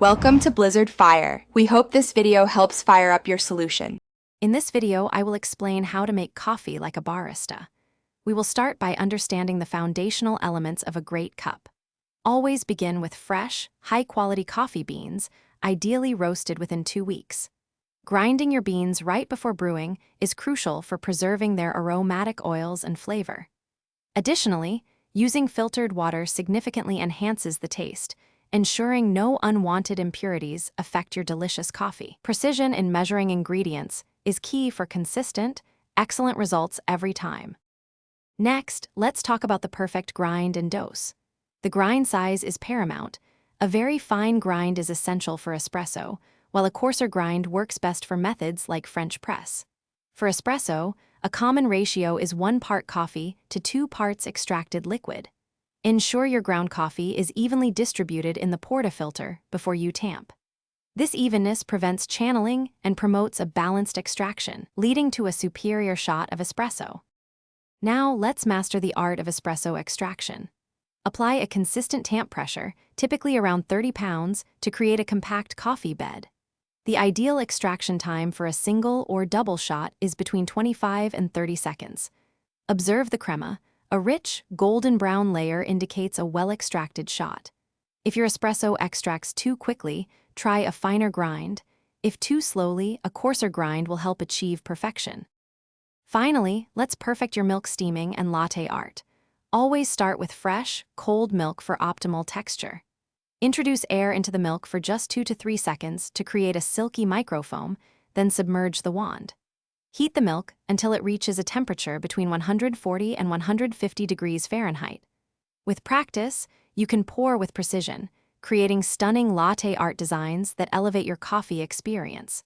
Welcome to Blizzard Fire. We hope this video helps fire up your solution. In this video, I will explain how to make coffee like a barista. We will start by understanding the foundational elements of a great cup. Always begin with fresh, high-quality coffee beans, ideally roasted within 2 weeks. Grinding your beans right before brewing is crucial for preserving their aromatic oils and flavor. Additionally, using filtered water significantly enhances the taste, ensuring no unwanted impurities affect your delicious coffee. Precision in measuring ingredients is key for consistent, excellent results every time. Next, let's talk about the perfect grind and dose. The grind size is paramount. A very fine grind is essential for espresso, while a coarser grind works best for methods like French press. For espresso, a common ratio is 1 part coffee to 2 parts extracted liquid. Ensure your ground coffee is evenly distributed in the portafilter before you tamp. This evenness prevents channeling and promotes a balanced extraction, leading to a superior shot of espresso. Now, let's master the art of espresso extraction. Apply a consistent tamp pressure, typically around 30 pounds, to create a compact coffee bed. The ideal extraction time for a single or double shot is between 25 and 30 seconds. Observe the crema. A rich, golden brown layer indicates a well-extracted shot. If your espresso extracts too quickly, try a finer grind. If too slowly, a coarser grind will help achieve perfection. Finally, let's perfect your milk steaming and latte art. Always start with fresh, cold milk for optimal texture. Introduce air into the milk for just 2 to 3 seconds to create a silky microfoam, then submerge the wand. Heat the milk until it reaches a temperature between 140 and 150 degrees Fahrenheit. With practice, you can pour with precision, creating stunning latte art designs that elevate your coffee experience.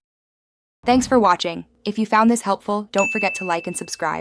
Thanks for watching. If you found this helpful, don't forget to like and subscribe.